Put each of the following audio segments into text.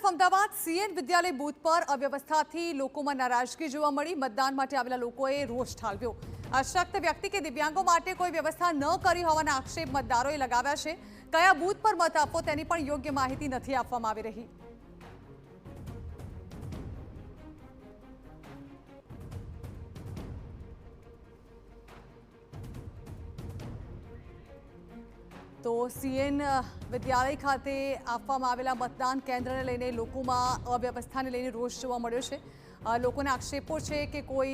Ahmedabad CN વિદ્યાલય booth પર અવ્યવસ્થાથી લોકોમાં નારાજગી જોવા મળી। મતદાન માટે આવેલા લોકોએ રોષ ઠાલવ્યો। અશક્ત વ્યક્તિ કે દિવ્યાંગો માટે કોઈ વ્યવસ્થા ન કરી હોવાના આક્ષેપ મતદારોએ લગાવ્યા છે। કયા બૂથ પર મત આપવો તેની પણ યોગ્ય માહિતી નથી આપવામાં આવી રહી। तो सीएन विद्यालय खाते आपवामां आवेला मतदान केन्द्रने लईने लोकोमां अव्यवस्थाने लईने रोष जोवा मळ्यो छे। लोकोना आक्षेपो छे के कोई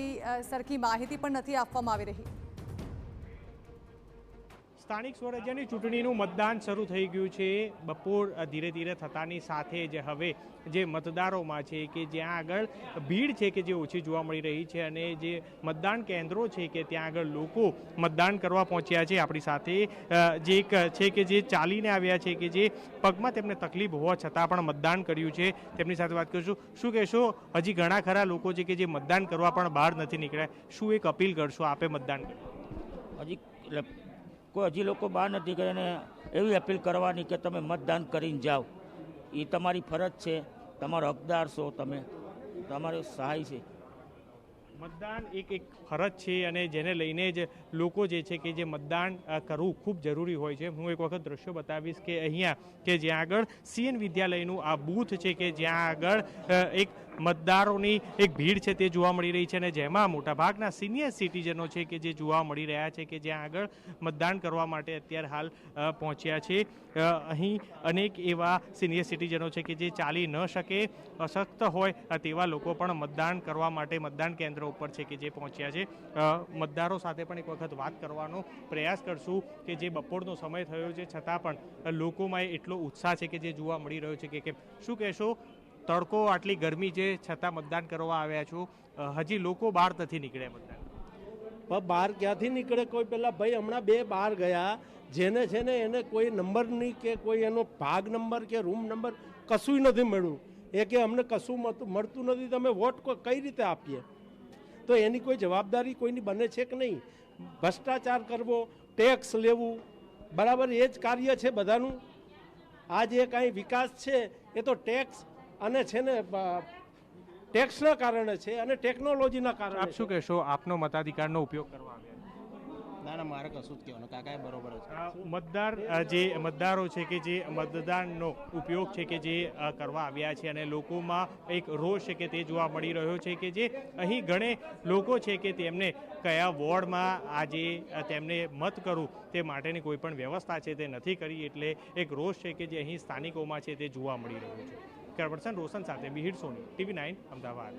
सरखी माहिती पण नथी आपवामां आवी रही। સ્થાનિક સ્વરાજ્યની ચૂંટણીનું મતદાન શરૂ થઈ ગયું છે। બપોર ધીરે ધીરે થતાની સાથે જ હવે જે મતદારોમાં છે કે જ્યાં આગળ ભીડ છે કે જે ઓછી જોવા મળી રહી છે અને જે મતદાન કેન્દ્રો છે કે ત્યાં આગળ લોકો મતદાન કરવા પહોંચ્યા છે। આપણી સાથે જે એક છે કે જે ચાલીને આવ્યા છે કે જે પગમાં તેમને તકલીફ હોવા છતાં પણ મતદાન કર્યું છે, તેમની સાથે વાત કરીશું। શું કહેશો, હજી ઘણા ખરા લોકો છે કે જે મતદાન કરવા પણ બહાર નથી નીકળ્યા, શું એક અપીલ કરશો આપે મતદાન હજી કોઈ હજી લોકો બહાર નથી ગયા અને એવી અપીલ કરવાની કે તમે મતદાન કરીને જાઓ, એ તમારી ફરજ છે, તમારો હકદાર છો, તમે તમારી સહાય છે। મતદાન એક ફરજ છે અને જેને લઈને જ લોકો જે છે કે જે મતદાન કરવું ખૂબ જરૂરી હોય છે। હું એક વખત દ્રશ્યો બતાવીશ કે અહીંયા કે જ્યાં આગળ સીએન વિદ્યાલયનું આ બૂથ છે કે જ્યાં આગળ એક મતદારોની એક ભીડ છે તે જોવા મળી રહી છે અને જેમાં મોટાભાગના સિનિયર સિટીઝનો છે કે જે જોવા મળી રહ્યા છે કે જ્યાં આગળ મતદાન કરવા માટે અત્યારે હાલ પહોંચ્યા છે। અહીં અનેક એવા સિનિયર સિટીઝનો છે કે જે ચાલી ન શકે, અશક્ત હોય તેવા લોકો પણ મતદાન કરવા માટે મતદાન કેન્દ્ર ઉપર છે કે જે પહોંચ્યા છે। મતદારો સાથે પણ એક વખત વાત કરવાનો પ્રયાસ કરશું કે જે બપોરનો સમય થયો છે છતાં પણ લોકોમાં એટલો ઉત્સાહ છે કે જે જોવા મળી રહ્યો છે કે શું કહેશો, તડકો આટલી ગરમી છે છતાં મતદાન કરવા આવ્યા છો, હજી લોકો બહાર નથી નીકળ્યા મતદાન? બહાર ક્યાંથી નીકળે? કોઈ પેલા ભાઈ હમણાં બે બહાર ગયા, જેને છે ને એને કોઈ નંબરની કે કોઈ એનો ભાગ નંબર કે રૂમ નંબર કશું નથી મળ્યું। એ કે અમને કશું મળતું નથી, તમે વોટ કઈ રીતે આપીએ? તો એની કોઈ જવાબદારી કોઈની બને છે કે નહીં? ભ્રષ્ટાચાર કરવો, ટેક્સ લેવું, બરાબર એ જ કાર્ય છે બધાનું। આ જે કાંઈ વિકાસ છે એ તો ટેક્સ અને છે ને ટેક્સના કારણે છે અને ટેકનોલોજીના કારણે। આપ શું કહેશો, આપનો મતાધિકારનો ઉપયોગ કરવા આવ્યા? ના મારે કશું જ કહેવાનું, કાકાએ બરોબર છે। મતદાર જે મતદારો છે કે જે મતદાનનો ઉપયોગ છે કે જે કરવા આવ્યા છે અને લોકોમાં એક રોષ છે કે તે જોવા મળી રહ્યો છે કે જે અહીં ઘણે લોકો છે કે તેમને કયા વોર્ડમાં આજે તેમને મત કરવું તે માટેની કોઈ પણ વ્યવસ્થા છે તે નથી કરી, એટલે એક રોષ છે કે જે અહીં સ્થાનિકોમાં છે તે જોવા મળી રહ્યો છે। કેમેરાપર્સન રોશન સાથે મિહિર સોની, TV9 અમદાવાદ।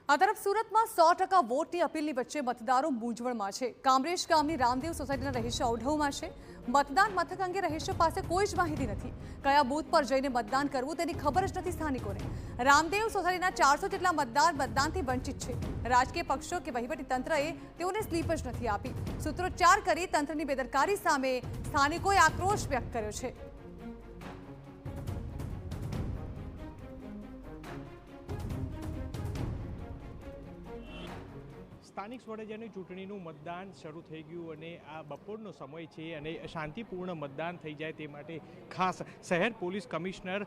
આ તરફ સુરતમાં 100% વોટની અપીલની વચ્ચે મતદારો મૂંઝવણમાં છે। કામરેજ ગામની રામદેવ સોસાયટીના રહીશો અવઢવમાં છે। મતદાન મથક અંગે રહીશો પાસે કોઈ જ માહિતી નથી। કયા બૂથ પર જઈને મતદાન કરવું તેની ખબર જ નથી સ્થાનિકોને। રામદેવ સોસાયટીના 400 જેટલા મતદાર મતદાનથી વંચિત છે। રાજકીય પક્ષો કે વહીવટી તંત્રએ તેઓને સ્લીપ જ નથી આપી। સૂત્રોચ્ચાર કરી તંત્રની બેદરકારી સામે સ્થાનિકોએ આક્રોશ વ્યક્ત કર્યો છે। સ્થાનિક સ્વરાજ્યની ચૂંટણીનું મતદાન શરૂ થઈ ગયું અને આ બપોરનો સમય છે અને શાંતિપૂર્ણ મતદાન થઈ જાય તે માટે ખાસ શહેર પોલીસ કમિશનર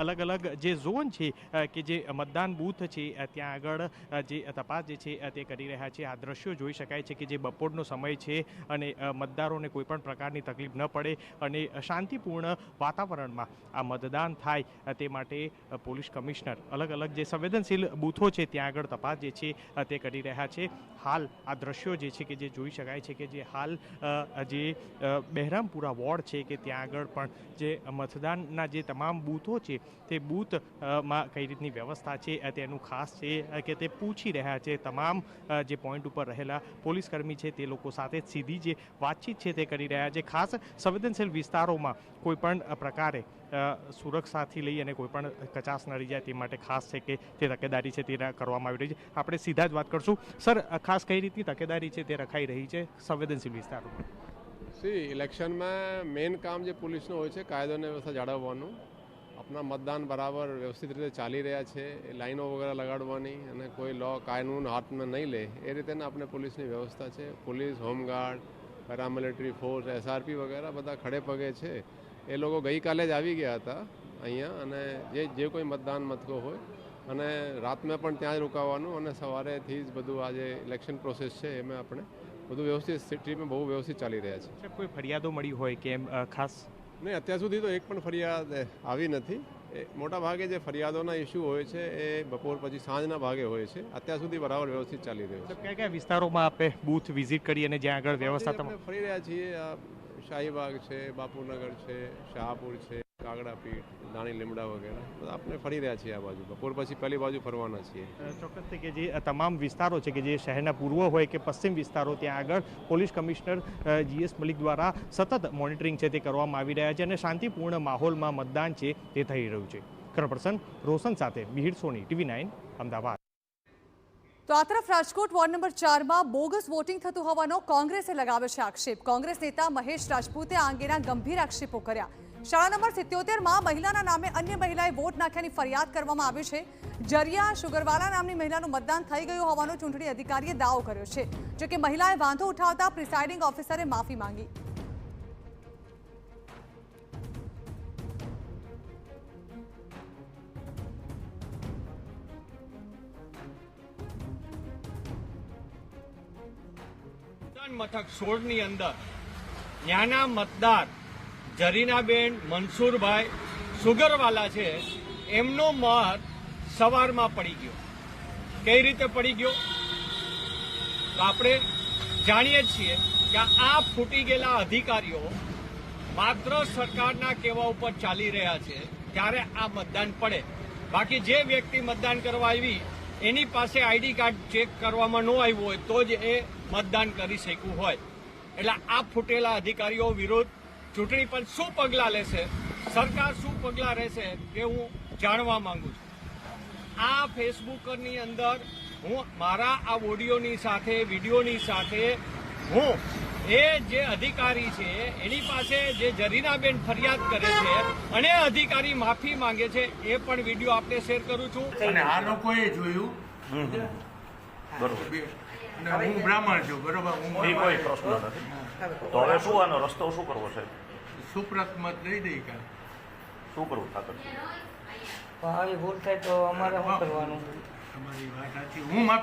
અલગ અલગ જે ઝોન છે કે જે મતદાન બૂથ છે ત્યાં આગળ જે તપાસ જે છે તે કરી રહ્યા છે। આ દ્રશ્યો જોઈ શકાય છે કે જે બપોરનો સમય છે અને મતદારોને કોઈ પણ પ્રકારની તકલીફ ન પડે અને શાંતિપૂર્ણ વાતાવરણમાં આ મતદાન થાય તે માટે પોલીસ કમિશનર અલગ અલગ જે સંવેદનશીલ બૂથો છે ત્યાં આગળ તપાસ જે છે તે કરી રહ્યા છે। હાલ આ દ્રશ્યો જે છે કે જે જોઈ શકાય છે કે જે હાલ જે બહેરામપુરા વોર્ડ છે કે ત્યાં આગળ પણ જે મતદાનના જે તમામ બૂથો છે તે બૂથમાં કઈ રીતની વ્યવસ્થા છે તેનું ખાસ છે કે તે પૂછી રહ્યા છે। તમામ જે પોઈન્ટ ઉપર રહેલા પોલીસકર્મી છે તે લોકો સાથે સીધી જે વાતચીત છે તે કરી રહ્યા છે। ખાસ સંવેદનશીલ વિસ્તારોમાં કોઈ પણ પ્રકારે સુરક્ષાથી લઈ અને કોઈ પણ કચાશ ન રહી જાય તે માટે ખાસ છે કે તે તકેદારી છે તે કરવામાં આવી રહી છે। આપણે સીધા જ વાત કરશું। સર, ખાસ કઈ રીતની તકેદારી છે તે રખાઈ રહી છે સંવેદનશીલ વિસ્તારોમાં? ઇલેક્શનમાં મેઇન કામ જે પોલીસનું હોય છે કાયદો અને વ્યવસ્થા જાળવવાનું। આપણા મતદાન બરાબર વ્યવસ્થિત રીતે ચાલી રહ્યા છે, લાઈનો વગેરે લગાડવાની અને કોઈ લો કાનૂન હાથમાં નહીં લે એ રીતેના આપણે પોલીસની વ્યવસ્થા છે। Police, home guard, paramilitary force, SRP વગેરે બધા ખડે પગે છે। એ લોકો ગઈકાલે જ આવી ગયા હતા અહીંયા અને જે કોઈ મતદાન મથકો હોય અને રાતમાં પણ ત્યાં જ રોકાવાનું અને સવારેથી જ બધું આ જે ઇલેક્શન પ્રોસેસ છે એમાં આપણે બધું વ્યવસ્થિત સિટીમાં બહુ વ્યવસ્થિત ચાલી રહ્યા છે. સાહેબ, કોઈ ફરિયાદો મળી હોય કે એમ ખાસ? નહીં, અત્યાર સુધી તો એક પણ ફરિયાદ આવી નથી. મોટા ભાગે જે ફરિયાદોના ઇસ્યુ હોય છે એ બપોર પછી સાંજના ભાગે હોય છે. અત્યાર સુધી બરાબર વ્યવસ્થિત ચાલી રહ્યું છે. કયા કયા વિસ્તારોમાં આપે બૂથ વિઝિટ કરી અને જ્યાં આગળ વ્યવસ્થા આપણે ફરી રહ્યા છીએ. આ શાહીબાગ છે, બાપુનગર છે, શાહપુર છે, કાગડાપીઠ, દાણી લીમડા વગેરે બધા આપણે ફરી રહ્યા છીએ. આ બાજુ બપોર પછી પહેલી બાજુ ફરવાના છીએ. ચોક્કસથી કે જે તમામ વિસ્તારો છે કે જે શહેરના પૂર્વ હોય કે પશ્ચિમ વિસ્તારો, ત્યાં આગળ પોલીસ કમિશનર GS મલિક દ્વારા સતત મોનિટરિંગ છે તે કરવામાં આવી રહ્યા છે અને શાંતિપૂર્ણ માહોલમાં મતદાન છે તે થઈ રહ્યું છે. કર્ણપ્રસન્ન રોશન સાથે મિહિર સોની, TV9 અમદાવાદ. તો આ તરફ રાજકોટ વોર્ડ નંબર 4માં બોગસ વોટિંગ થતું હોવાનો કોંગ્રેસે લગાવ્યો છે આક્ષેપ. કોંગ્રેસ નેતા મહેશ રાજપૂતે આ અંગેના ગંભીર આક્ષેપો કર્યા. શાળા નંબર 77માં મહિલાના નામે અન્ય મહિલાએ વોટ નાખ્યાની ફરિયાદ કરવામાં આવી છે. જરિયા સુગરવાલા નામની મહિલાનું મતદાન થઈ ગયું હોવાનો ચૂંટણી અધિકારીએ દાવો કર્યો છે. જોકે મહિલાએ વાંધો ઉઠાવતા પ્રિસાઇડિંગ ઓફિસરે માફી માંગી. મથક 16ની અંદર ન્યાના મતદાર જરીનાબેન મનસુરભાઈ સુગરવાલા છે, એમનો મત સવારમાં પડી ગયો. કઈ રીતે પડી ગયો? તો આપણે જાણીએ છીએ કે આ ફૂટી ગયેલા અધિકારીઓ માત્ર સરકારના કહેવા ઉપર ચાલી રહ્યા છે ત્યારે આ મતદાન પડે. બાકી જે વ્યક્તિ મતદાન કરવા આવી એની પાસે આઈડી કાર્ડ ચેક કરવામાં ન આવ્યું હોય તો જ એ મતદાન કરી શક્યું હોય. એટલે આ ફૂટેલા અધિકારીઓ વિરુદ્ધ ચૂંટણી પંચ શું પગલાં લેશે, સરકાર શું પગલાં રહેશે તે હું જાણવા માંગુ છું. આ ફેસબુકની અંદર હું મારા આ ઓડિયોની સાથે વિડીયોની સાથે હું એ જે અધિકારી છે એની પાસે જે જરીનાબેન ફરિયાદ કરે છે અને અધિકારી માફી માંગે છે એ પણ વિડીયો આપણે શેર કરું છું. અને આ લોકોએ જોયું બરોબર. હું બ્રાહ્મણ છું, બરોબર. કોઈ પ્રશ્ન નથી. તો હવે શું આનો રસ્તો શું કરવો છે? સુપ્રત મત દઈ દઈ કે શું કરવું ઠાકર? આવી ભૂલ થાય તો અમારે શું કરવાનું? તમારી વાત સાચી. હું માફી